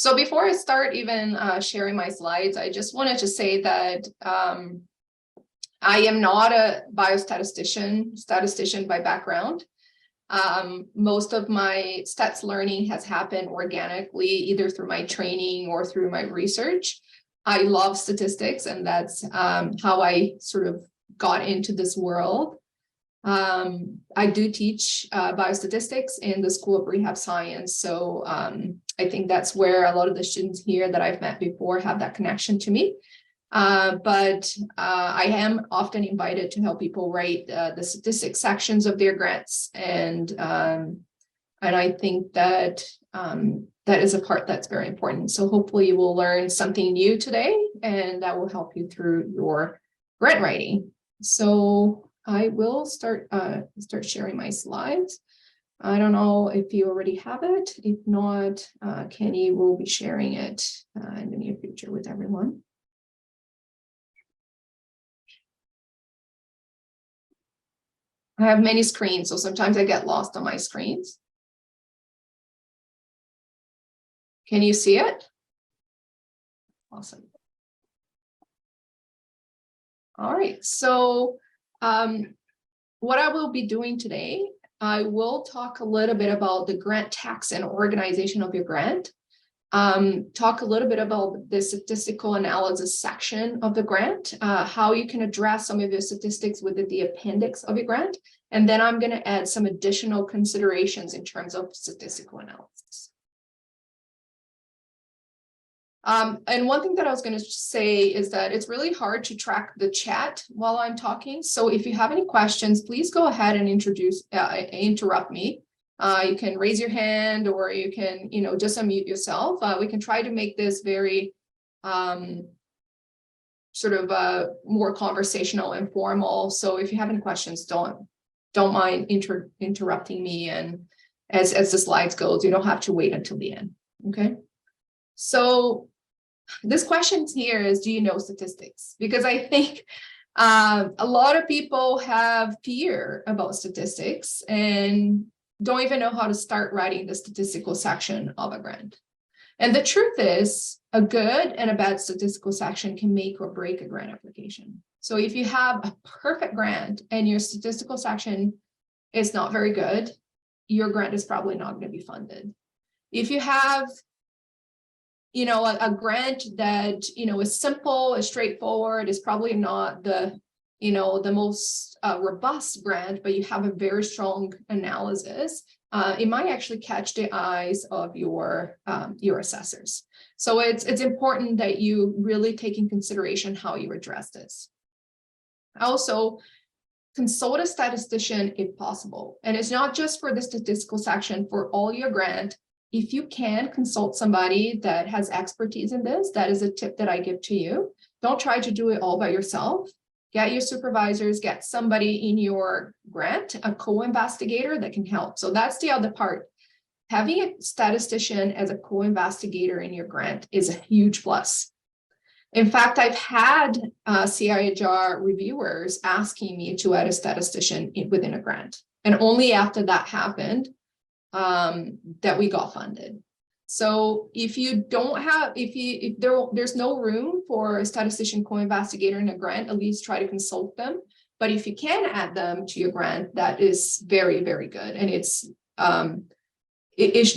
So before I start even sharing my slides, I just wanted to say that I am not a statistician by background. Most of my stats learning has happened organically, either through my training or through my research. I love statistics, and that's how I sort of got into this world. I do teach biostatistics in the School of Rehab Science. So I think that's where a lot of the students here that I've met before have that connection to me. But I am often invited to help people write the statistics sections of their grants. And I think that that is a part that's very important. So hopefully you will learn something new today, and that will help you through your grant writing. So I will start sharing my slides. I don't know if you already have it. If not, Kenny will be sharing it in the near future with everyone. I have many screens, so sometimes I get lost on my screens. Can you see it? Awesome. All right, so what I will be doing today, I will talk a little bit about the grant tax and organization of your grant. Talk a little bit about the statistical analysis section of the grant, how you can address some of your statistics within the appendix of your grant. And then I'm going to add some additional considerations in terms of statistical analysis. And one thing that I was going to say is that it's really hard to track the chat while I'm talking. So if you have any questions, please go ahead and interrupt me. You can raise your hand, or you can, just unmute yourself. We can try to make this very sort of more conversational, informal. So if you have any questions, don't mind interrupting me. And as the slides goes, you don't have to wait until the end. Okay. So this question here is, do you know statistics? Because I think a lot of people have fear about statistics and don't even know how to start writing the statistical section of a grant. And the truth is, a good and a bad statistical section can make or break a grant application. So if you have a perfect grant and your statistical section is not very good, your grant is probably not going to be funded. If you have a grant that, is simple, is straightforward, is probably not the most robust grant, but you have a very strong analysis, it might actually catch the eyes of your assessors. So it's important that you really take in consideration how you address this. Also, consult a statistician if possible. And it's not just for the statistical section, for all your grant. If you can consult somebody that has expertise in this, that is a tip that I give to you. Don't try to do it all by yourself. Get your supervisors, get somebody in your grant, a co-investigator that can help. So that's the other part. Having a statistician as a co-investigator in your grant is a huge plus. In fact, I've had CIHR reviewers asking me to add a statistician within a grant. And only after that happened, that we got funded. So if you don't have, if there's no room for a statistician co-investigator in a grant, at least try to consult them. But if you can add them to your grant, that is very, very good. And it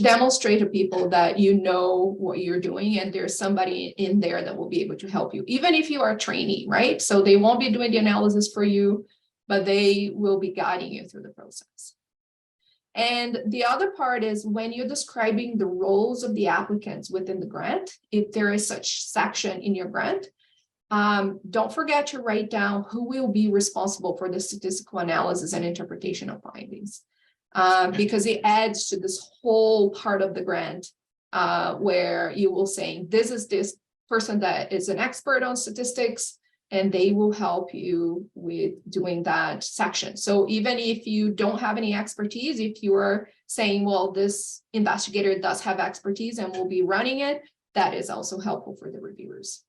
demonstrates to people that you know what you're doing, and there's somebody in there that will be able to help you, even if you are a trainee, right? So they won't be doing the analysis for you, but they will be guiding you through the process. And the other part is when you're describing the roles of the applicants within the grant, if there is such section in your grant, don't forget to write down who will be responsible for the statistical analysis and interpretation of findings, because it adds to this whole part of the grant where you will say, this is this person that is an expert on statistics, and they will help you with doing that section. So even if you don't have any expertise, if you are saying, well, this investigator does have expertise and will be running it, that is also helpful for the reviewers.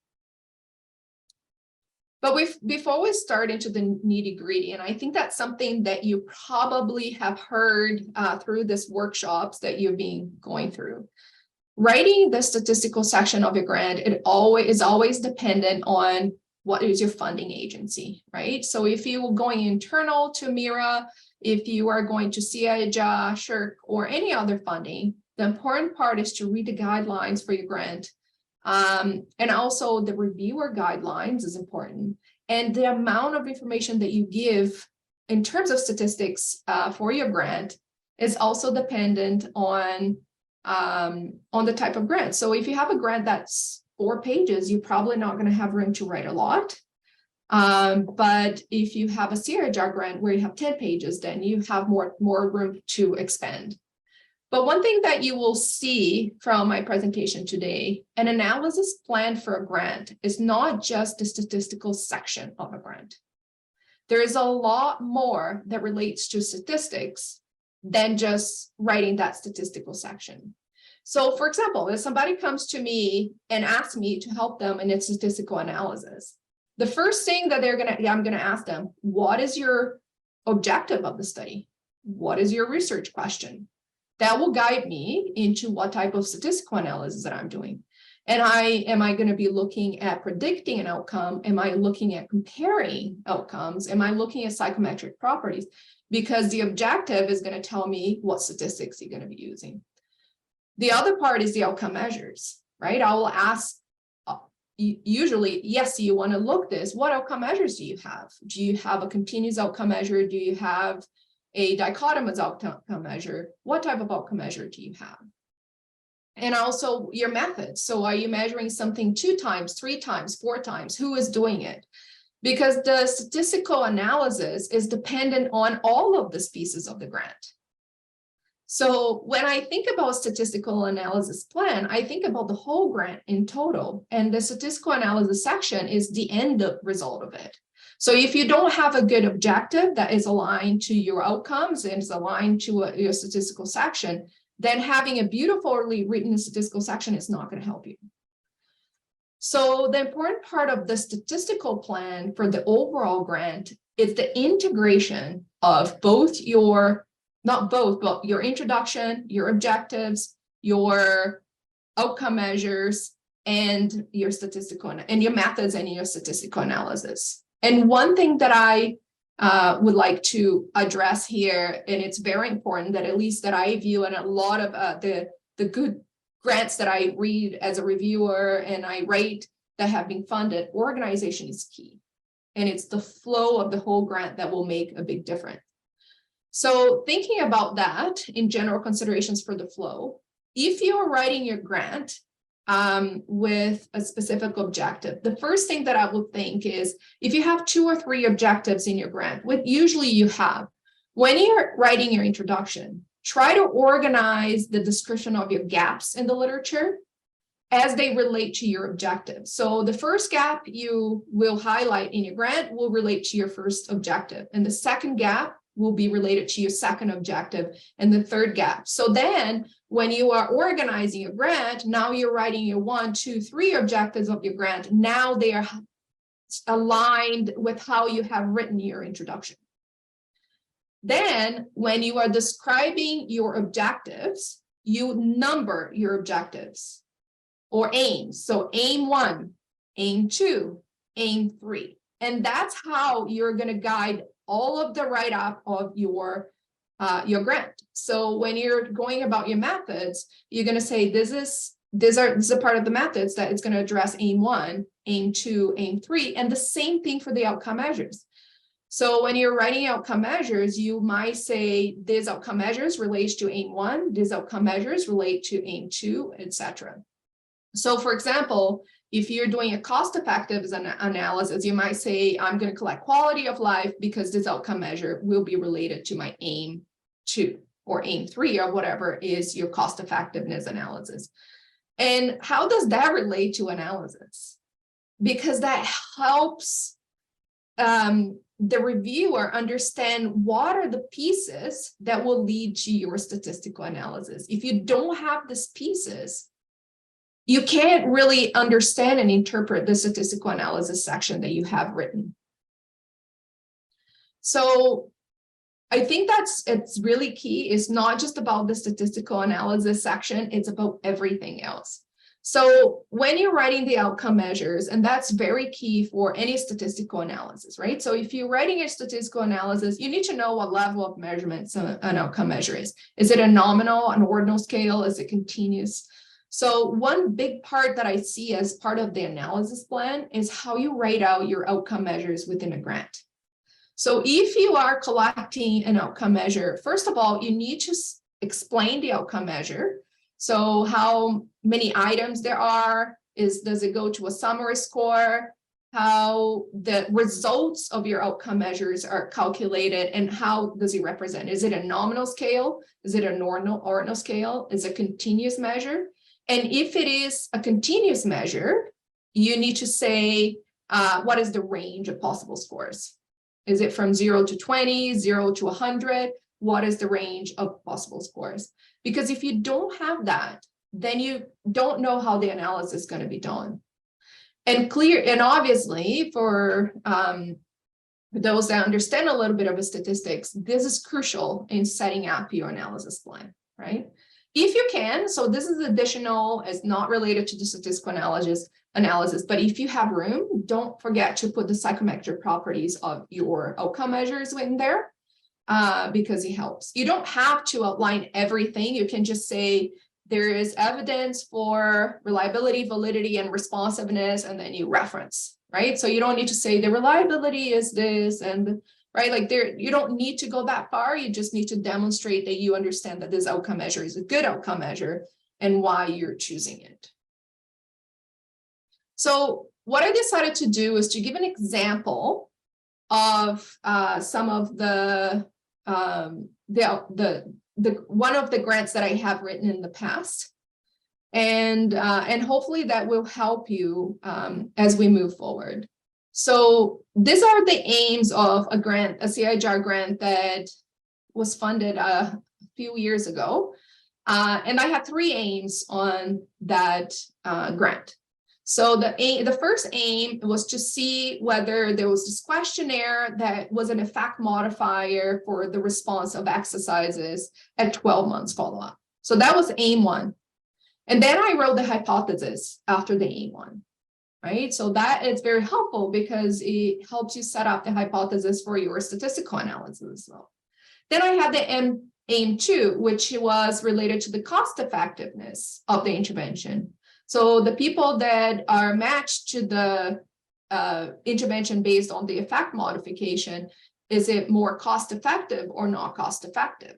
But before we start into the nitty-gritty, and I think that's something that you probably have heard through these workshops that you've been going through. Writing the statistical section of your grant, it is always dependent on what is your funding agency, right? So if you're going internal to MIRA, if you are going to CIJA, SHRC, or any other funding, the important part is to read the guidelines for your grant. And also the reviewer guidelines is important. And the amount of information that you give in terms of statistics for your grant is also dependent on the type of grant. So if you have a grant that's 4 pages, you're probably not going to have room to write a lot. But if you have a CRHR grant where you have 10 pages, then you have more room to expand. But one thing that you will see from my presentation today, an analysis plan for a grant is not just the statistical section of a grant. There is a lot more that relates to statistics than just writing that statistical section. So for example, if somebody comes to me and asks me to help them in a statistical analysis, the first thing that I'm gonna ask them, what is your objective of the study? What is your research question? That will guide me into what type of statistical analysis that I'm doing. And am I going to be looking at predicting an outcome? Am I looking at comparing outcomes? Am I looking at psychometric properties? Because the objective is going to tell me what statistics you're going to be using. The other part is the outcome measures, right? I will ask, usually, yes, you want to look this. What outcome measures do you have? Do you have a continuous outcome measure? Do you have a dichotomous outcome measure? What type of outcome measure do you have? And also your methods. So are you measuring something 2 times, 3 times, 4 times? Who is doing it? Because the statistical analysis is dependent on all of the pieces of the grant. So when I think about statistical analysis plan, I think about the whole grant in total, and the statistical analysis section is the end result of it. So if you don't have a good objective that is aligned to your outcomes and is aligned to your statistical section, then having a beautifully written statistical section is not going to help you. So the important part of the statistical plan for the overall grant is the integration of both your, not both, but your introduction, your objectives, your outcome measures, and your statistical and your methods and your statistical analysis. And one thing that I would like to address here, and it's very important that at least that I view, and a lot of the good grants that I read as a reviewer and I rate that have been funded, organization is key. And it's the flow of the whole grant that will make a big difference. So thinking about that in general considerations for the flow, if you're writing your grant with a specific objective, the first thing that I would think is if you have 2 or 3 objectives in your grant, what usually you have, when you're writing your introduction, try to organize the description of your gaps in the literature as they relate to your objective. So the first gap you will highlight in your grant will relate to your first objective, and the second gap will be related to your second objective, and the third gap. So then when you are organizing your grant, now you're writing your 1, 2, 3 objectives of your grant. Now they are aligned with how you have written your introduction. Then when you are describing your objectives, you number your objectives or aims. So aim 1, aim 2, aim 3. And that's how you're going to guide all of the write-up of your grant. So when you're going about your methods, you're going to say this is a part of the methods that it's going to address aim 1, aim 2, aim 3, and the same thing for the outcome measures. So when you're writing outcome measures, you might say these outcome measures relates to aim 1, these outcome measures relate to aim 2, etc. So for example, if you're doing a cost-effective analysis, you might say, I'm going to collect quality of life because this outcome measure will be related to my aim 2 or aim 3 or whatever is your cost-effectiveness analysis. And how does that relate to analysis? Because that helps the reviewer understand what are the pieces that will lead to your statistical analysis. If you don't have these pieces, you can't really understand and interpret the statistical analysis section that you have written. So I think it's really key. It's not just about the statistical analysis section, it's about everything else. So when you're writing the outcome measures, and that's very key for any statistical analysis, right? So if you're writing a statistical analysis, you need to know what level of measurement an outcome measure is. Is it a nominal, an ordinal scale? Is it continuous? So one big part that I see as part of the analysis plan is how you write out your outcome measures within a grant. So if you are collecting an outcome measure, first of all, you need to explain the outcome measure. So how many items there are, does it go to a summary score, how the results of your outcome measures are calculated, and how does it represent? Is it a nominal scale? Is it an ordinal scale? Is it a continuous measure? And if it is a continuous measure, you need to say, what is the range of possible scores? Is it from 0 to 20, 0 to 100? What is the range of possible scores? Because if you don't have that, then you don't know how the analysis is going to be done. And obviously for those that understand a little bit of the statistics, this is crucial in setting up your analysis plan, right? If you can, so this is additional, it's not related to the statistical analysis, but if you have room, don't forget to put the psychometric properties of your outcome measures in there, because it helps. You don't have to outline everything. You can just say there is evidence for reliability, validity, and responsiveness, and then you reference, right? So you don't need to say the reliability is this, and right, like you don't need to go that far. You just need to demonstrate that you understand that this outcome measure is a good outcome measure and why you're choosing it. So what I decided to do is to give an example of some of the one of the grants that I have written in the past, and hopefully that will help you as we move forward. So these are the aims of a grant, a CIGR grant that was funded a few years ago. And I had 3 aims on that grant. So the first aim was to see whether there was this questionnaire that was an effect modifier for the response of exercises at 12 months follow-up. So that was aim 1. And then I wrote the hypothesis after the aim 1. Right? So that is very helpful because it helps you set up the hypothesis for your statistical analysis as well. Then I had the aim 2, which was related to the cost effectiveness of the intervention. So the people that are matched to the intervention based on the effect modification, is it more cost effective or not cost effective?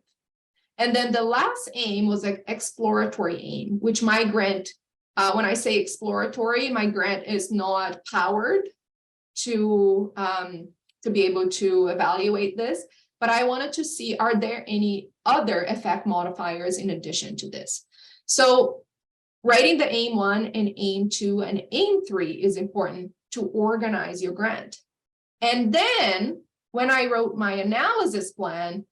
And then the last aim was an exploratory aim, which my grant, when I say exploratory, my grant is not powered to be able to evaluate this, but I wanted to see, are there any other effect modifiers in addition to this? So writing the aim 1 and aim 2 and aim 3 is important to organize your grant. And then when I wrote my analysis plan,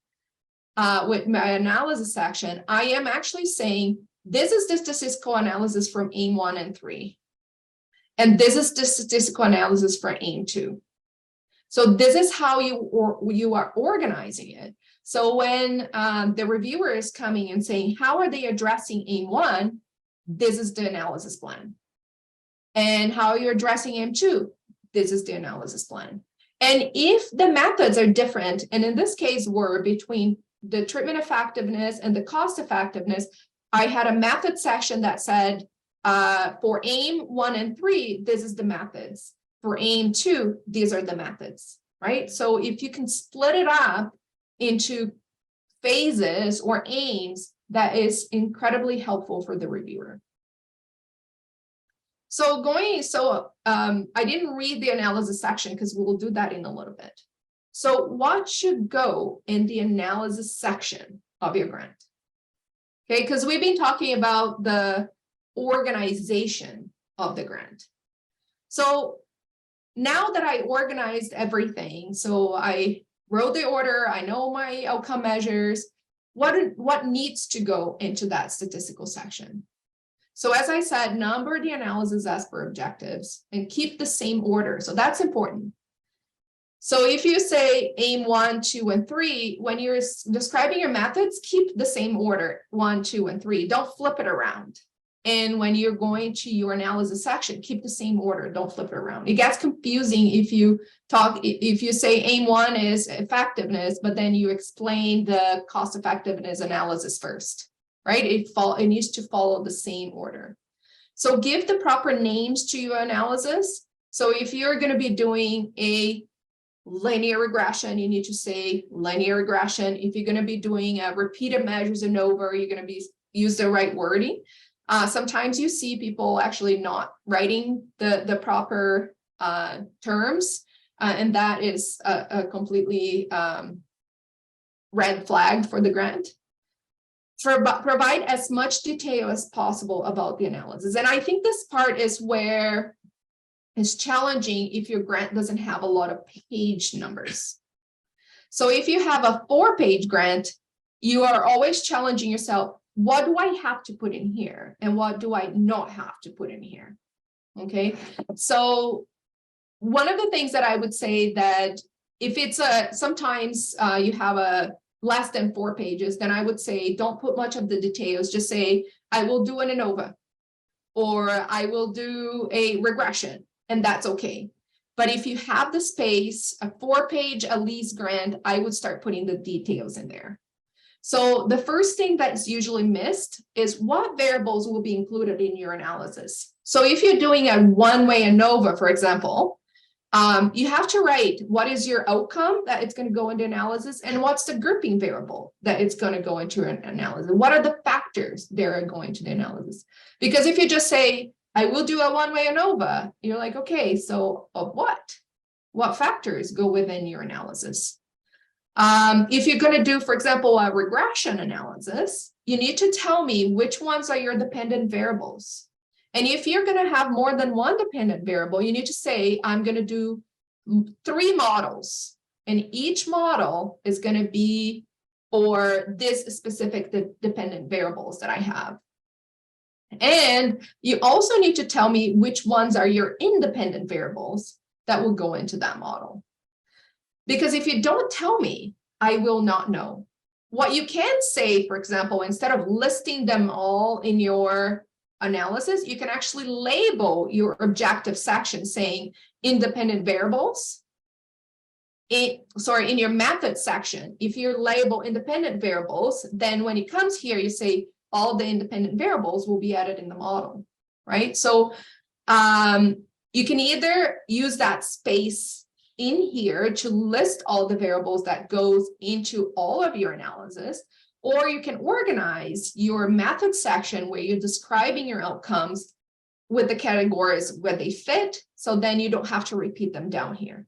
with my analysis section, I am actually saying, this is the statistical analysis from aim 1 and 3. And this is the statistical analysis for aim 2. So this is how you are organizing it. So when the reviewer is coming and saying, how are they addressing aim 1? This is the analysis plan. And how you're addressing aim 2? This is the analysis plan. And if the methods are different, and in this case were between the treatment effectiveness and the cost effectiveness, I had a method section that said, for aim 1 and 3, this is the methods. For aim 2, these are the methods, right? So if you can split it up into phases or aims, that is incredibly helpful for the reviewer. So I didn't read the analysis section because we'll do that in a little bit. So what should go in the analysis section of your grant? Okay, because we've been talking about the organization of the grant. So now that I organized everything, so I wrote the order, I know my outcome measures, what needs to go into that statistical section? So as I said, number the analysis as per objectives and keep the same order. So that's important. So if you say aim 1, 2, and 3, when you're describing your methods, keep the same order, 1, 2, and 3. Don't flip it around. And when you're going to your analysis section, keep the same order. Don't flip it around. It gets confusing if you say aim 1 is effectiveness, but then you explain the cost effectiveness analysis first, right? It needs to follow the same order. So give the proper names to your analysis. So if you're going to be doing a linear regression, you need to say linear regression. If you're going to be doing a repeated measures ANOVA, you're going to use the right wording. Sometimes you see people actually not writing the proper terms, and that is a completely red flag for the grant. Provide as much detail as possible about the analysis. And I think this part is where it's challenging if your grant doesn't have a lot of page numbers. So if you have a 4-page grant, you are always challenging yourself, what do I have to put in here? And what do I not have to put in here? Okay, so one of the things that I would say that if it's sometimes you have a less than 4 pages, then I would say don't put much of the details. Just say, I will do an ANOVA, or I will do a regression, and that's okay. But if you have the space, a 4-page at least grant, I would start putting the details in there. So the first thing that's usually missed is what variables will be included in your analysis. So if you're doing a one-way ANOVA, for example, you have to write what is your outcome that it's going to go into analysis, and what's the grouping variable that it's going to go into an analysis. What are the factors that are going to the analysis? Because if you just say, I will do a one-way ANOVA, you're like, okay, so of what? What factors go within your analysis? If you're going to do, for example, a regression analysis, you need to tell me which ones are your dependent variables. And if you're going to have more than one dependent variable, you need to say, I'm going to do 3 models, and each model is going to be for this specific dependent variables that I have. And you also need to tell me which ones are your independent variables that will go into that model. Because if you don't tell me, I will not know. What you can say, for example, instead of listing them all in your analysis, you can actually label your objective section saying independent variables. In your method section, if you label independent variables, then when it comes here, you say all the independent variables will be added in the model, right? So you can either use that space in here to list all the variables that goes into all of your analysis, or you can organize your method section where you're describing your outcomes with the categories where they fit, so then you don't have to repeat them down here.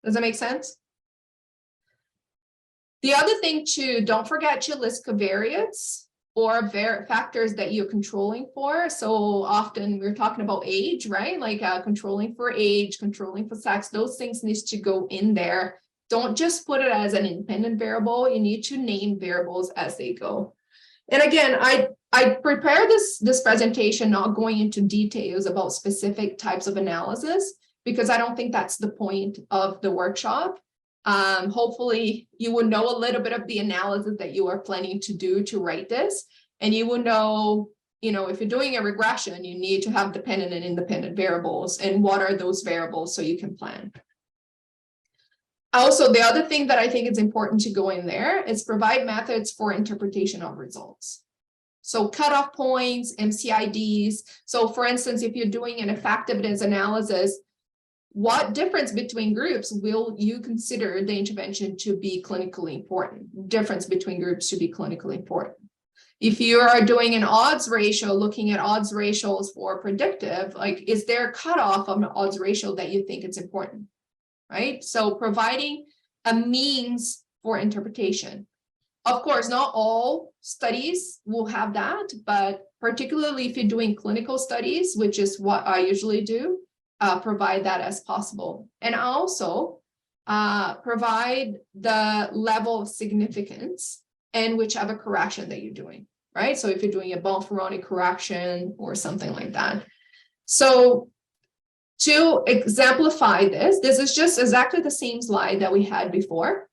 Does that make sense? The other thing too, don't forget to list covariates or factors that you're controlling for. So often we're talking about age, right? Like controlling for age, controlling for sex, those things need to go in there. Don't just put it as an independent variable. You need to name variables as they go. And again, I prepare this presentation not going into details about specific types of analysis, because I don't think that's the point of the workshop. Hopefully you will know a little bit of the analysis that you are planning to do to write this, and you will know, if you're doing a regression, you need to have dependent and independent variables, and what are those variables so you can plan. Also, the other thing that I think is important to go in there is provide methods for interpretation of results. So cutoff points, MCIDs. So for instance, if you're doing an effectiveness analysis, what difference between groups will you consider the intervention to be clinically important? Difference between groups to be clinically important. If you are doing an odds ratio, looking at odds ratios for predictive, like, is there a cutoff of an odds ratio that you think it's important, right? So providing a means for interpretation. Of course, not all studies will have that, but particularly if you're doing clinical studies, which is what I usually do, provide that as possible. And also provide the level of significance and whichever correction that you're doing, right? So if you're doing a Bonferroni correction or something like that. So To exemplify this, this is just exactly the same slide that we had before.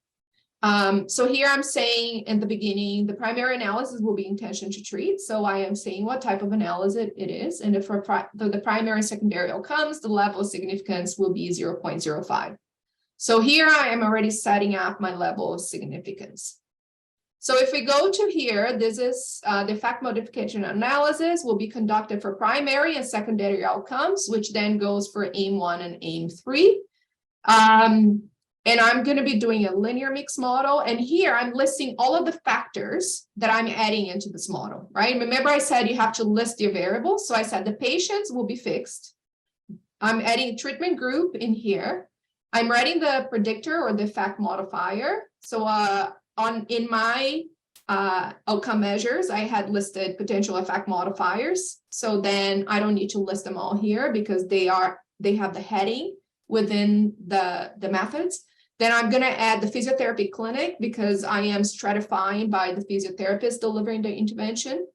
So here I'm saying in the beginning, the primary analysis will be intention to treat. So I am saying what type of analysis it is. And if for the primary and secondary outcomes, the level of significance will be 0.05. So here I am already setting up my level of significance. So if we go to here, this is the effect modification analysis will be conducted for primary and secondary outcomes, which then goes for aim 1 and aim 3. And I'm going to be doing a linear mixed model. And here I'm listing all of the factors that I'm adding into this model, right? Remember I said you have to list your variables. So I said the patients will be fixed. I'm adding treatment group in here. I'm writing the predictor or the effect modifier. So in my outcome measures, I had listed potential effect modifiers. So then I don't need to list them all here because they have the heading within the methods. Then I'm going to add the physiotherapy clinic because I am stratifying by the physiotherapist delivering the intervention.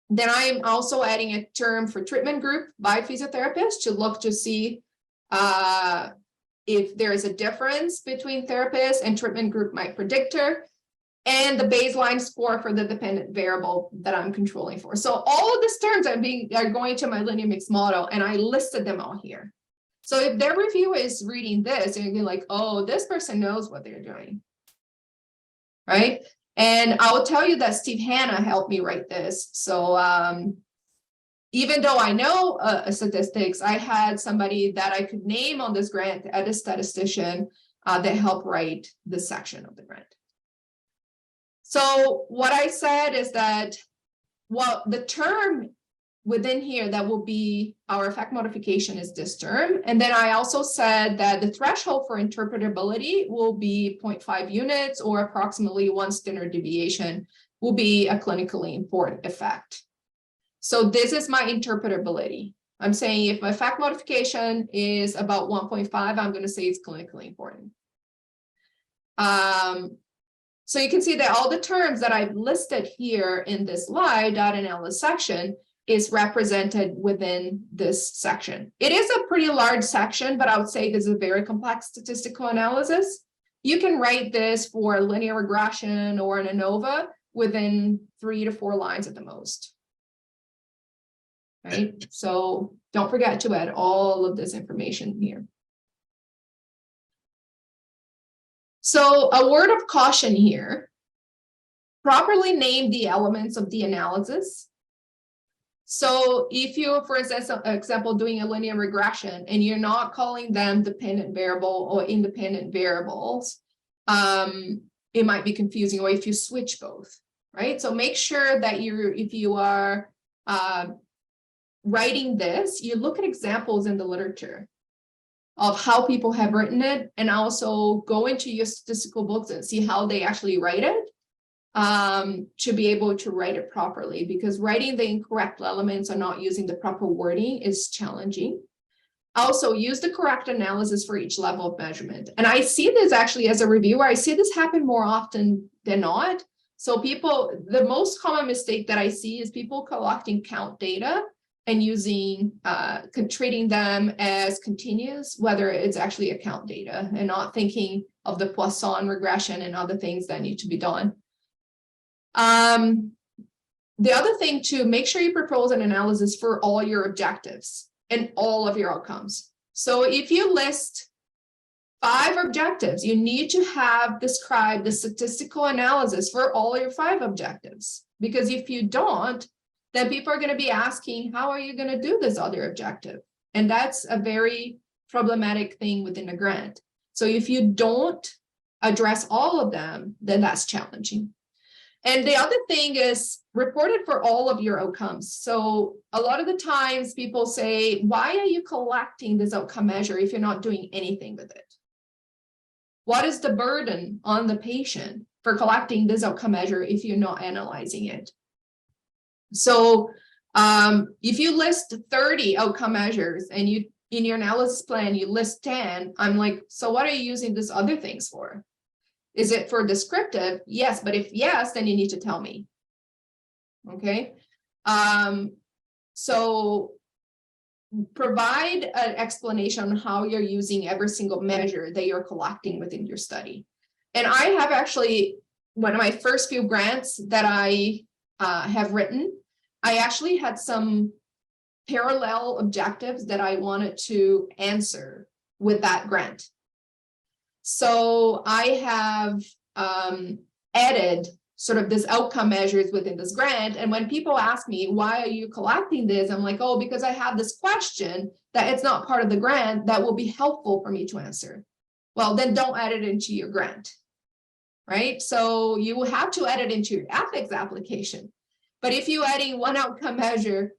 Then I am also adding a term for treatment group by physiotherapist to look to see if there is a difference between therapist and treatment group my predictor, and the baseline score for the dependent variable that I'm controlling for. So all of these terms are going to my linear mixed model, and I listed them all here. So if their reviewer is reading this, and you're like, oh, this person knows what they're doing, right? And I'll tell you that Steve Hanna helped me write this. So even though I know statistics, I had somebody that I could name on this grant as a statistician that helped write this section of the grant. So what I said is that, well, the term within here that will be our effect modification is this term. And then I also said that the threshold for interpretability will be 0.5 units or approximately 1 standard deviation will be a clinically important effect. So this is my interpretability. I'm saying if my effect modification is about 1.5, I'm going to say it's clinically important. So you can see that all the terms that I've listed here in this slide, data analysis section, is represented within this section. It is a pretty large section, but I would say this is a very complex statistical analysis. You can write this for linear regression or an ANOVA within 3 to 4 lines at the most. Right? So don't forget to add all of this information here. So a word of caution here, properly name the elements of the analysis. So if you, for instance, example, doing a linear regression and you're not calling them dependent variable or independent variables, it might be confusing, or if you switch both, right? So make sure that if you are writing this, you look at examples in the literature of how people have written it, and also go into your statistical books and see how they actually write it, to be able to write it properly, because writing the incorrect elements or not using the proper wording is challenging. Also, use the correct analysis for each level of measurement. And I see this actually as a reviewer, I see this happen more often than not. So the most common mistake that I see is people collecting count data and using, treating them as continuous, whether it's actually account data, and not thinking of the Poisson regression and other things that need to be done. The other thing to make sure you propose an analysis for all your objectives and all of your outcomes. So if you list 5 objectives, you need to have described the statistical analysis for all your 5 objectives, because if you don't, then people are going to be asking, how are you going to do this other objective? And that's a very problematic thing within a grant. So if you don't address all of them, then that's challenging. And the other thing is report it for all of your outcomes. So a lot of the times people say, why are you collecting this outcome measure if you're not doing anything with it? What is the burden on the patient for collecting this outcome measure if you're not analyzing it? So if you list 30 outcome measures and you in your analysis plan, you list 10, I'm like, so what are you using these other things for? Is it for descriptive? Yes, but if yes, then you need to tell me. Okay. So provide an explanation on how you're using every single measure that you're collecting within your study. And I have actually, one of my first few grants that I have written, I actually had some parallel objectives that I wanted to answer with that grant. So I have added sort of this outcome measures within this grant. And when people ask me, why are you collecting this? I'm like, oh, because I have this question that it's not part of the grant that will be helpful for me to answer. Well, then don't add it into your grant, right? So you will have to add it into your ethics application. But if you're adding one outcome measure,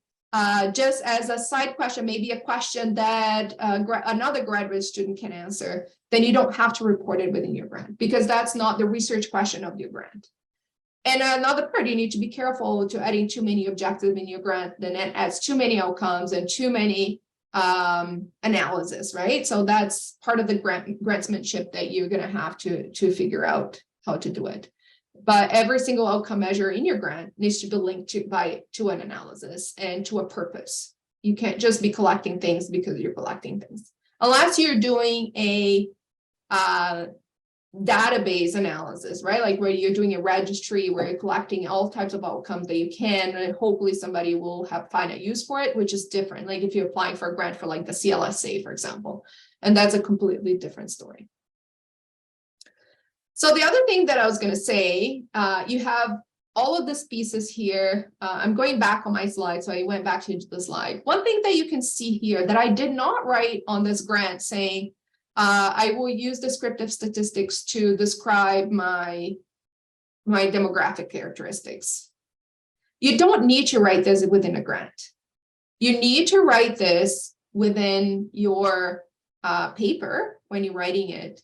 just as a side question, maybe a question that another graduate student can answer, then you don't have to report it within your grant, because that's not the research question of your grant. And another part, you need to be careful to adding too many objectives in your grant, then it adds too many outcomes and too many analysis, right? So that's part of the grantsmanship that you're going to have to figure out how to do it. But every single outcome measure in your grant needs to be linked to an analysis and to a purpose. You can't just be collecting things because you're collecting things, unless you're doing a database analysis, right? Like where you're doing a registry where you're collecting all types of outcomes that you can, and hopefully somebody will find a use for it, which is different. Like if you're applying for a grant for like the CLSA, for example, and that's a completely different story. So the other thing that I was going to say, you have all of these pieces here. I'm going back on my slide, so I went back to the slide. One thing that you can see here that I did not write on this grant saying, I will use descriptive statistics to describe my demographic characteristics. You don't need to write this within a grant. You need to write this within your paper when you're writing it.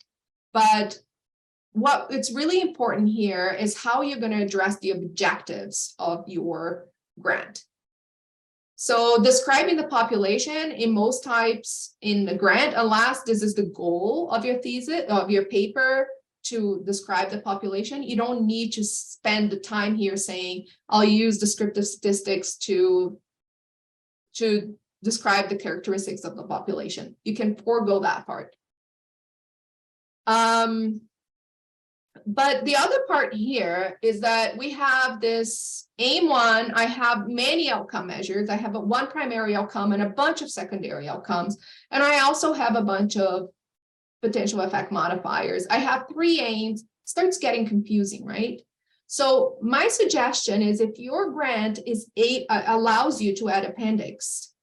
But what it's really important here is how you're going to address the objectives of your grant. So describing the population in most types in the grant, unless this is the goal of your thesis, of your paper, to describe the population, you don't need to spend the time here saying, I'll use descriptive statistics to describe the characteristics of the population. You can forego that part. But the other part here is that we have this aim1. I have many outcome measures. I have one primary outcome and a bunch of secondary outcomes. And I also have a bunch of potential effect modifiers. I have 3 aims. It starts getting confusing, right? So my suggestion is, if your grant allows you to add appendix,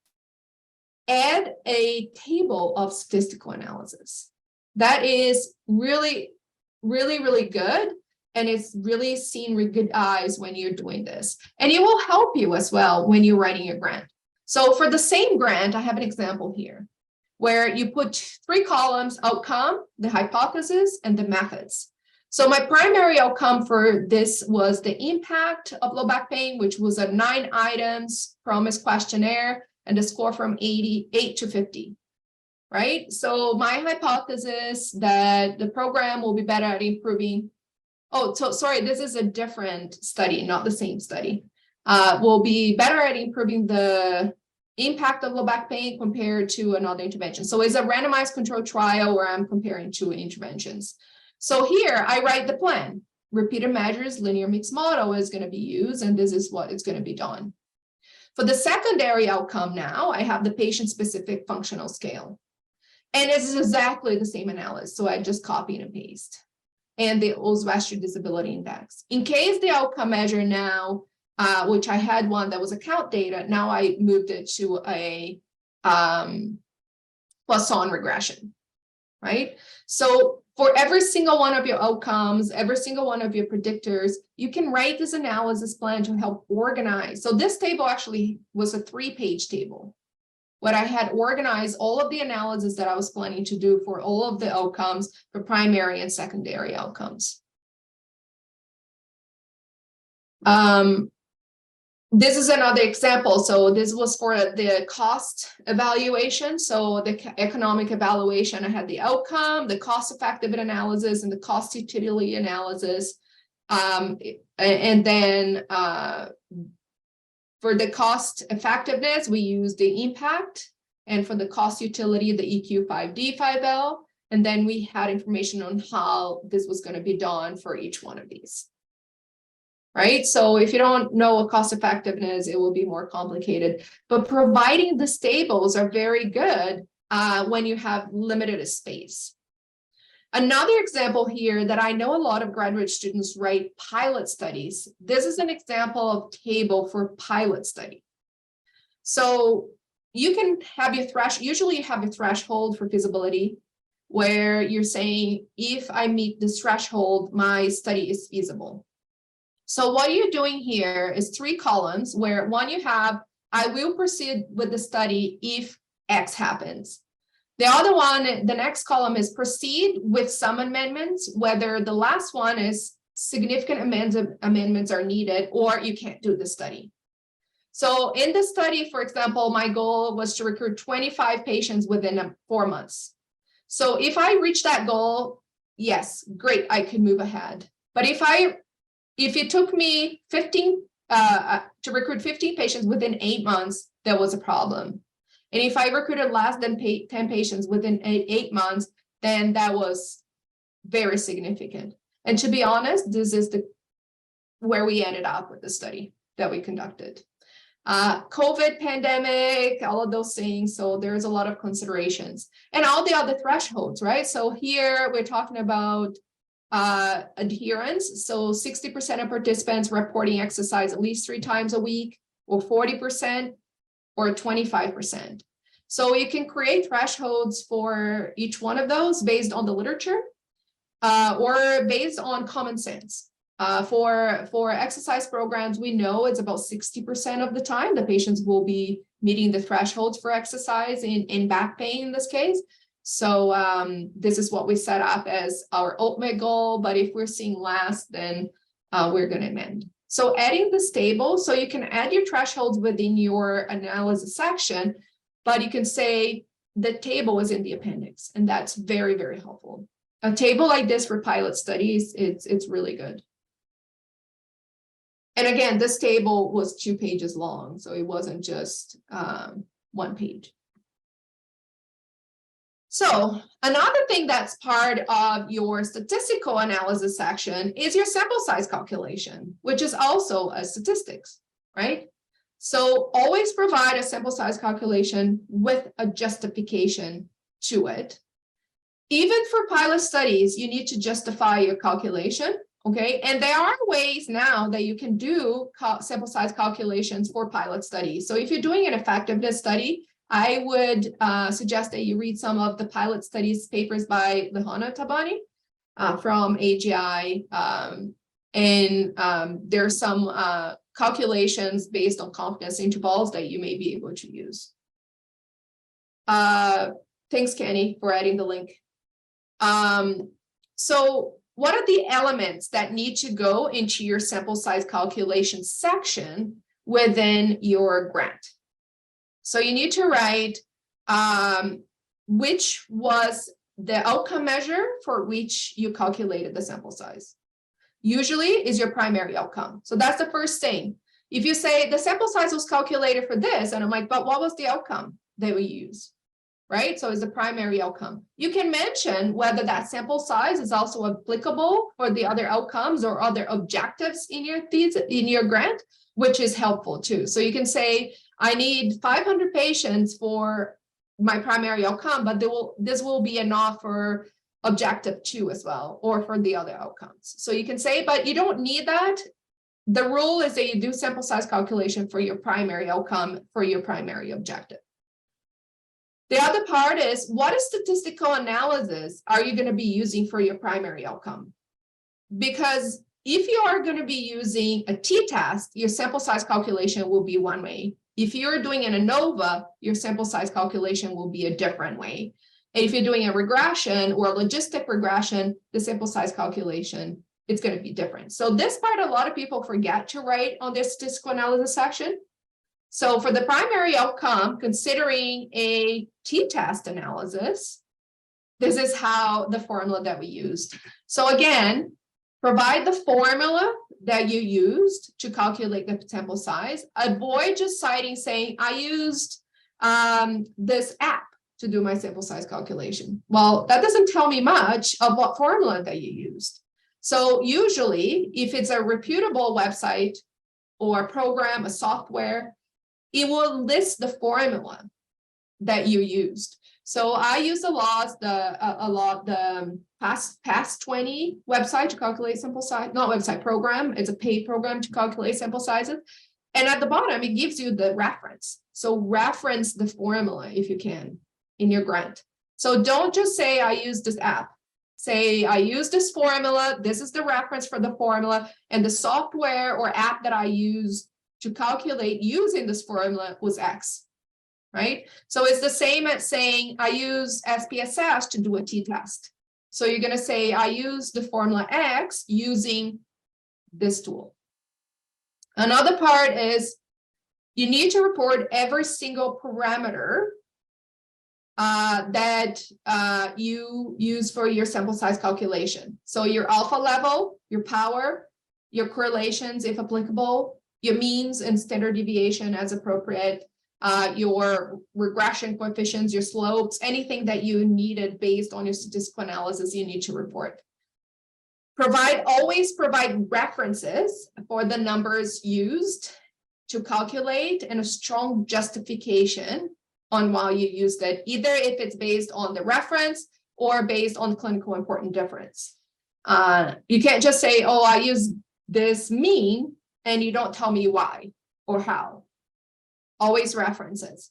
add a table of statistical analysis. That is really good, and it's really seen with good eyes when you're doing this, and it will help you as well when you're writing your grant. So for the same grant, I have an example here where you put 3 columns: outcome, the hypothesis, and the methods. So my primary outcome for this was the impact of low back pain, which was a 9 items promise questionnaire, and a score from 88 to 50. Right? So my hypothesis that the program will be better at improving. Oh, so sorry, this is a different study, not the same study. Will be better at improving the impact of low back pain compared to another intervention. So it's a randomized controlled trial where I'm comparing 2 interventions. So here I write the plan. Repeated measures, linear mixed model is going to be used, and this is what is going to be done. For the secondary outcome now, I have the patient-specific functional scale. And it's exactly the same analysis. So I just copy and paste. And the Oswestry Disability Index. In case the outcome measure now, which I had one that was account data, now I moved it to a Poisson regression, right? So for every single one of your outcomes, every single one of your predictors, you can write this analysis plan to help organize. So this table actually was a 3-page table, where I had organized all of the analysis that I was planning to do for all of the outcomes for primary and secondary outcomes. This is another example. So this was for the cost evaluation. So the economic evaluation, I had the outcome, the cost effectiveness analysis, and the cost utility analysis. And then for the cost effectiveness, we use the impact and for the cost utility, the EQ5D5L. And then we had information on how this was going to be done for each one of these. Right? So if you don't know what cost effectiveness, it will be more complicated. But providing the tables are very good when you have limited space. Another example here that I know a lot of graduate students write pilot studies. This is an example of table for pilot study. So you can have your usually you have a threshold for feasibility, where you're saying, if I meet this threshold, my study is feasible. So what you're doing here is 3 columns, where one you have, I will proceed with the study if X happens. The other one, the next column is proceed with some amendments, whether the last one is significant amendments are needed or you can't do the study. So in the study, for example, my goal was to recruit 25 patients within 4 months. So if I reach that goal, yes, great, I can move ahead. But if it took me 15 to recruit 15 patients within 8 months, there was a problem. And if I recruited less than 10 patients within 8 months, then that was very significant. And to be honest, this is where we ended up with the study that we conducted. COVID pandemic, all of those things. So there's a lot of considerations and all the other thresholds, right? So here we're talking about adherence. So 60% of participants reporting exercise at least 3 times a week, or 40%, or 25%. So you can create thresholds for each one of those based on the literature or based on common sense. For exercise programs, we know it's about 60% of the time the patients will be meeting the thresholds for exercise in back pain in this case. So this is what we set up as our ultimate goal. But if we're seeing less, then we're going to amend. So adding this table, so you can add your thresholds within your analysis section, but you can say the table is in the appendix, and that's very, very helpful. A table like this for pilot studies, it's really good. And again, this table was 2 pages long, so it wasn't just 1 page. So another thing that's part of your statistical analysis section is your sample size calculation, which is also a statistics, right? So always provide a sample size calculation with a justification to it. Even for pilot studies, you need to justify your calculation, okay? And there are ways now that you can do sample size calculations for pilot studies. So if you're doing an effectiveness study, I would suggest that you read some of the pilot studies papers by Luciana Macedo from AGI. There's some calculations based on confidence intervals that you may be able to use. Thanks, Kenny, for adding the link. So what are the elements that need to go into your sample size calculation section within your grant? So you need to write which was the outcome measure for which you calculated the sample size. Usually is your primary outcome. So that's the first thing. If you say the sample size was calculated for this, and I'm like, but what was the outcome that we use? Right? So it's the primary outcome. You can mention whether that sample size is also applicable for the other outcomes or other objectives in your thesis, in your grant, which is helpful too. So you can say, I need 500 patients for my primary outcome, but this will be enough for objective 2 as well, or for the other outcomes. So you can say, but you don't need that. The rule is that you do sample size calculation for your primary outcome, for your primary objective. The other part is, what statistical analysis are you going to be using for your primary outcome? Because if you are going to be using a t-test, your sample size calculation will be one way. If you're doing an ANOVA, your sample size calculation will be a different way. And if you're doing a regression or a logistic regression, the sample size calculation, it's going to be different. So this part, a lot of people forget to write on their statistical analysis section. So for the primary outcome, considering a t-test analysis, this is how the formula that we used. So again, provide the formula that you used to calculate the sample size. Avoid just citing saying, I used this app to do my sample size calculation. Well, that doesn't tell me much of what formula that you used. So usually, if it's a reputable website or a program, a software, it will list the formula that you used. So I use a lot the past 20 website to calculate sample size, not website, program. It's a paid program to calculate sample sizes. And at the bottom, it gives you the reference. So reference the formula if you can in your grant. So don't just say I use this app. Say I use this formula. This is the reference for the formula, and the software or app that I use to calculate using this formula was X. Right? So it's the same as saying I use SPSS to do a t-test. So you're going to say I use the formula X using this tool. Another part is you need to report every single parameter that you use for your sample size calculation. So your alpha level, your power, your correlations, if applicable, your means and standard deviation as appropriate, your regression coefficients, your slopes, anything that you needed based on your statistical analysis, you need to report. Always provide references for the numbers used to calculate and a strong justification on why you used it, either if it's based on the reference or based on clinical important difference. You can't just say, oh, I use this mean, and you don't tell me why or how. Always references.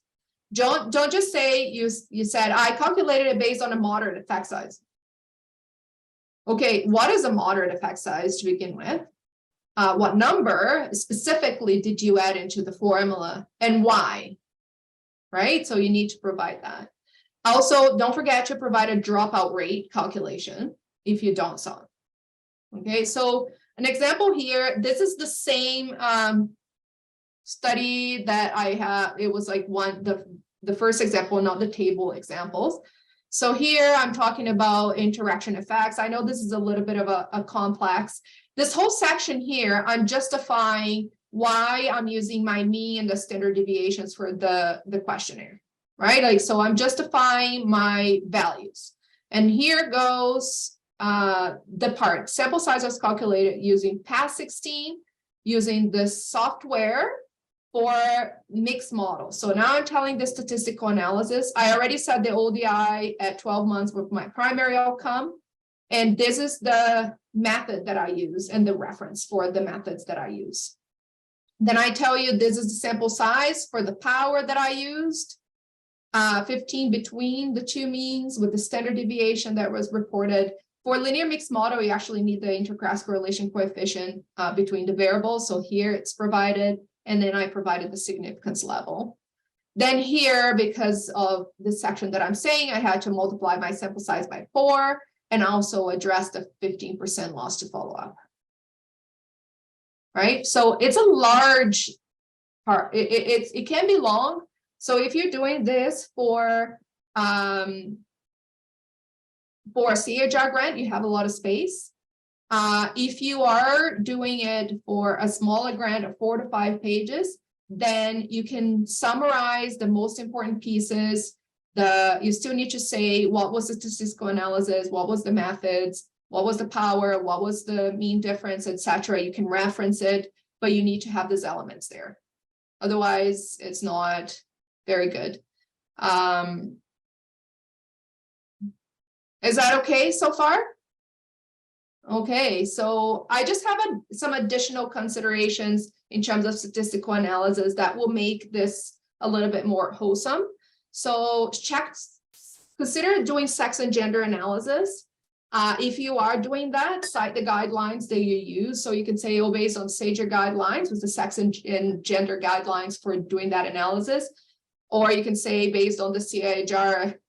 Don't just say you said I calculated it based on a moderate effect size. Okay, what is a moderate effect size to begin with? What number specifically did you add into the formula and why? Right, so you need to provide that. Also, don't forget to provide a dropout rate calculation if you don't solve. Okay, so an example here, this is the same study that I have. It was like the first example, not the table examples. So here I'm talking about interaction effects. I know this is a little bit of a complex. This whole section here, I'm justifying why I'm using my mean and the standard deviations for the questionnaire, right? Like, so I'm justifying my values. And here goes the part. Sample size was calculated using PAS16, using the software for mixed models. So now I'm telling the statistical analysis. I already said the ODI at 12 months with my primary outcome. And this is the method that I use and the reference for the methods that I use. Then I tell you this is the sample size for the power that I used, 15 between the two means with the standard deviation that was reported. For linear mixed model, you actually need the intercross correlation coefficient between the variables. So here it's provided, and then I provided the significance level. Then here, because of the section that I'm saying, I had to multiply my sample size by 4 and also address the 15% loss to follow up. Right? So it's a large part. It can be long. So if you're doing this for a CHR grant, you have a lot of space. If you are doing it for a smaller grant of 4 to 5 pages, then you can summarize the most important pieces. You still need to say what was the statistical analysis, what was the methods, what was the power, what was the mean difference, etc. You can reference it, but you need to have these elements there. Otherwise, it's not very good. Is that okay so far? Okay, so I just have some additional considerations in terms of statistical analysis that will make this a little bit more wholesome. So consider doing sex and gender analysis. If you are doing that, cite the guidelines that you use. So you can say, oh, based on SAGER guidelines, with the sex and gender guidelines for doing that analysis. Or you can say, based on the CHR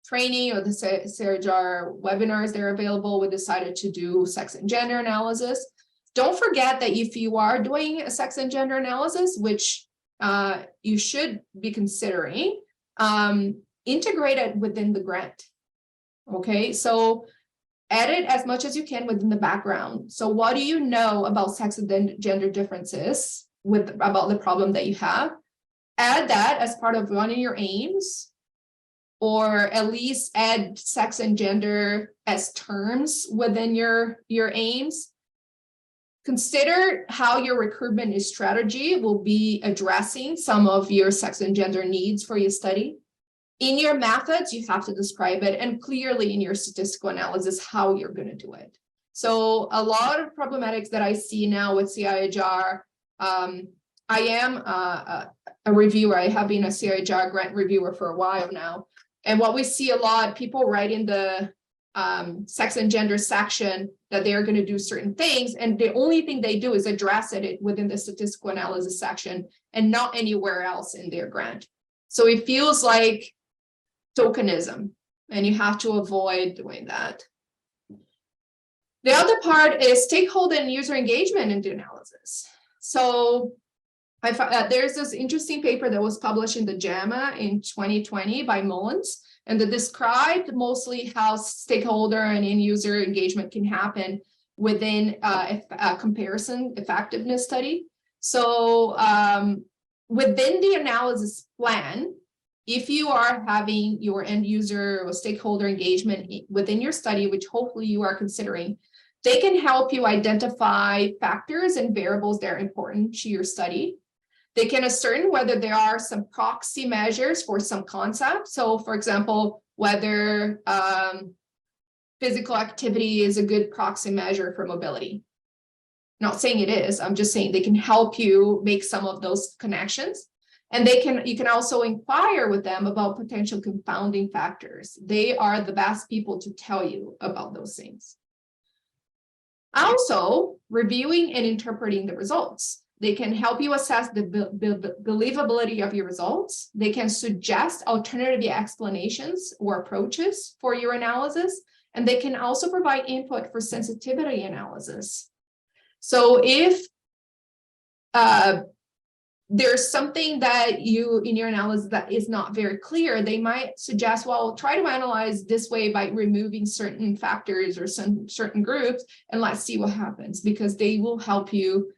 training or the CHR webinars that are available, we decided to do sex and gender analysis. Don't forget that if you are doing a sex and gender analysis, which you should be considering, integrate it within the grant. Okay, so add it as much as you can within the background. So what do you know about sex and gender differences about the problem that you have? add that as part of one of your aims, or at least add sex and gender as terms within your aims. Consider how your recruitment strategy will be addressing some of your sex and gender needs for your study. In your methods, you have to describe it, and clearly in your statistical analysis, how you're going to do it. So a lot of problematics that I see now with CIHR, I am a reviewer. I have been a CIHR grant reviewer for a while now. And what we see a lot, people write in the sex and gender section that they are going to do certain things, and the only thing they do is address it within the statistical analysis section and not anywhere else in their grant. So it feels like tokenism, and you have to avoid doing that. The other part is stakeholder and user engagement in the analysis. So there's this interesting paper that was published in the JAMA in 2020 by Mullins, and that described mostly how stakeholder and end user engagement can happen within a comparison effectiveness study. So within the analysis plan, if you are having your end user or stakeholder engagement within your study, which hopefully you are considering, they can help you identify factors and variables that are important to your study. They can ascertain whether there are some proxy measures for some concepts. So for example, whether physical activity is a good proxy measure for mobility. Not saying it is, I'm just saying they can help you make some of those connections. And you can also inquire with them about potential confounding factors. They are the best people to tell you about those things. Also, reviewing and interpreting the results. They can help you assess the believability of your results. They can suggest alternative explanations or approaches for your analysis. And they can also provide input for sensitivity analysis. So if there's something that in your analysis that is not very clear, they might suggest, well, try to analyze this way by removing certain factors or some certain groups, and let's see what happens, because they will help you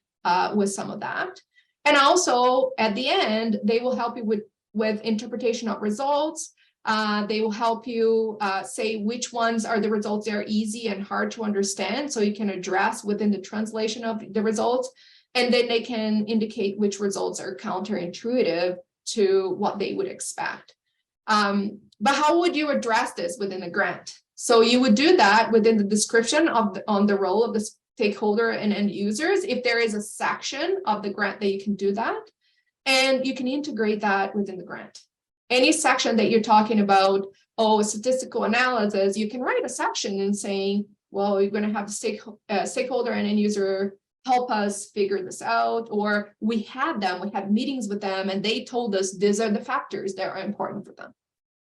with some of that. And also at the end, they will help you with interpretation of results. They will help you say which ones are the results that are easy and hard to understand, so you can address within the translation of the results. And then they can indicate which results are counterintuitive to what they would expect. But how would you address this within a grant? So you would do that within the description on the role of the stakeholder and end users, if there is a section of the grant that you can do that, and you can integrate that within the grant. Any section that you're talking about, statistical analysis, you can write a section and saying, well, you're going to have the stakeholder and end user help us figure this out, or we had meetings with them and they told us these are the factors that are important for them,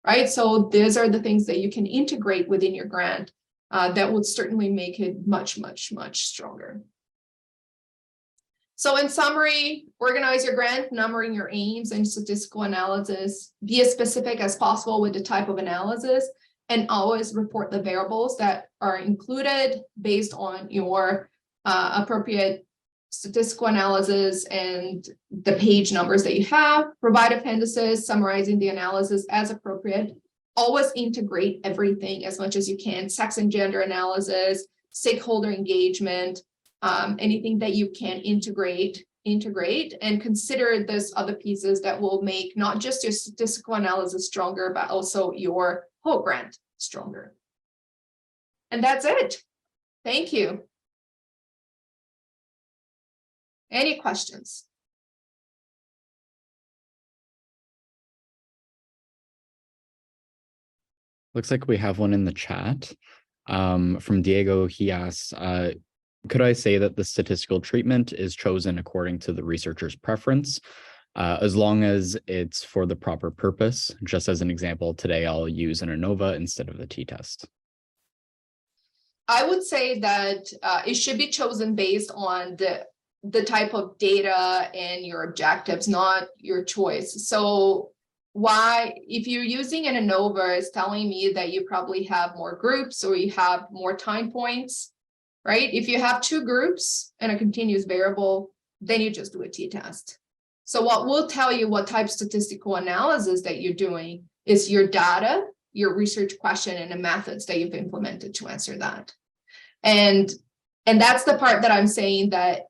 right? So these are the things that you can integrate within your grant that would certainly make it much, much, much stronger. So in summary, organize your grant, numbering your aims and statistical analysis, be as specific as possible with the type of analysis, and always report the variables that are included based on your appropriate statistical analysis and the page numbers that you have. Provide appendices summarizing the analysis as appropriate. Always integrate everything as much as you can. Sex and gender analysis, stakeholder engagement, anything that you can integrate, and consider those other pieces that will make not just your statistical analysis stronger, but also your whole grant stronger. And that's it. Thank you. Any questions? Looks like we have one in the chat from Diego. He asks, could I say that the statistical treatment is chosen according to the researcher's preference, as long as it's for the proper purpose? Just as an example, today I'll use an ANOVA instead of the t-test. I would say that it should be chosen based on the type of data and your objectives, not your choice. So if you're using an ANOVA, it's telling me that you probably have more groups or you have more time points, right? If you have two groups and a continuous variable, then you just do a t-test. So what will tell you what type of statistical analysis that you're doing is your data, your research question, and the methods that you've implemented to answer that. And that's the part that I'm saying that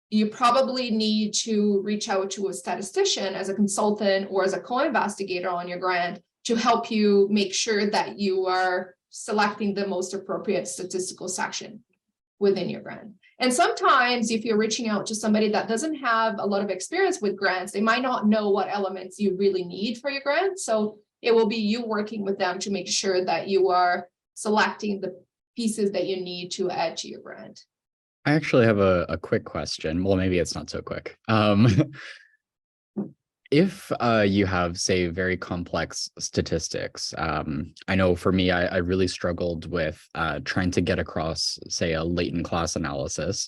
you probably need to reach out to a statistician as a consultant or as a co-investigator on your grant to help you make sure that you are selecting the most appropriate statistical section within your grant. And sometimes if you're reaching out to somebody that doesn't have a lot of experience with grants, they might not know what elements you really need for your grant. So it will be you working with them to make sure that you are selecting the pieces that you need to add to your grant. I actually have a quick question. Well, maybe it's not so quick. If you have, say, very complex statistics, I know for me, I really struggled with trying to get across, say, a latent class analysis,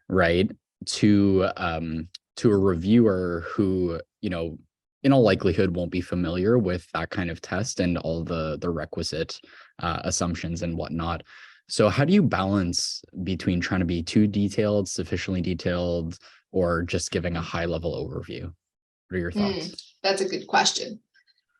right, to a reviewer who, you know, in all likelihood won't be familiar with that kind of test and all the requisite assumptions and whatnot. So how do you balance between trying to be too detailed, sufficiently detailed, or just giving a high level overview? What are your thoughts? That's a good question.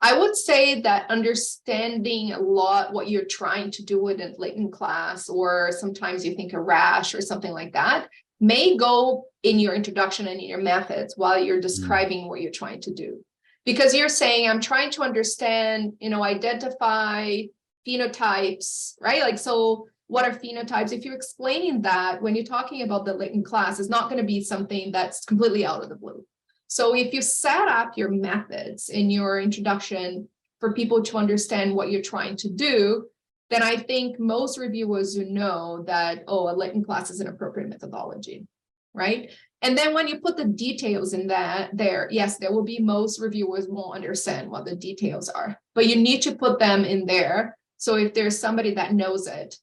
I would say that understanding a lot what you're trying to do with a latent class, or sometimes you think a rash or something like that, may go in your introduction and in your methods while you're describing what you're trying to do. Because you're saying, I'm trying to understand, you know, identify phenotypes, right? Like, so what are phenotypes? If you're explaining that when you're talking about the latent class, it's not going to be something that's completely out of the blue. So if you set up your methods in your introduction for people to understand what you're trying to do, then I think most reviewers know that, oh, a latent class is an appropriate methodology, right? And then when you put the details in there, yes, there will be most reviewers won't understand what the details are, but you need to put them in there. So if there's somebody that knows it,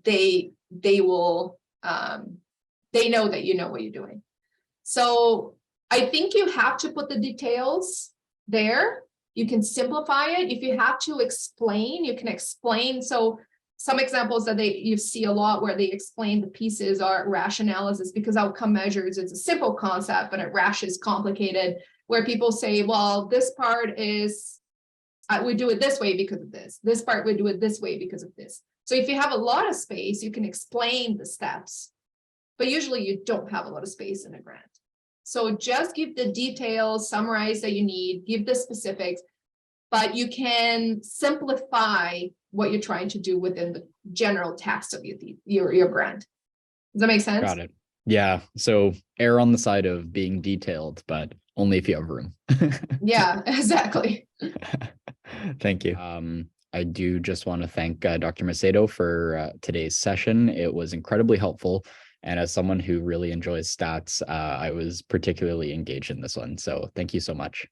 they will, they know that you know what you're doing. So I think you have to put the details there. You can simplify it. If you have to explain, you can explain. So some examples that you see a lot where they explain the pieces are rash analysis, because outcome measures is a simple concept, but a rash is complicated, where people say, well, this part is, we do it this way because of this. This part we do it this way because of this. So if you have a lot of space, you can explain the steps, but usually you don't have a lot of space in a grant. So just give the details, summarize that you need, give the specifics, but you can simplify what you're trying to do within the general text of your grant. Does that make sense? Got it. Yeah. So err on the side of being detailed, but only if you have room. Yeah, exactly. Thank you. I do just want to thank Dr. Macedo for today's session. It was incredibly helpful. And as someone who really enjoys stats, I was particularly engaged in this one. So thank you so much.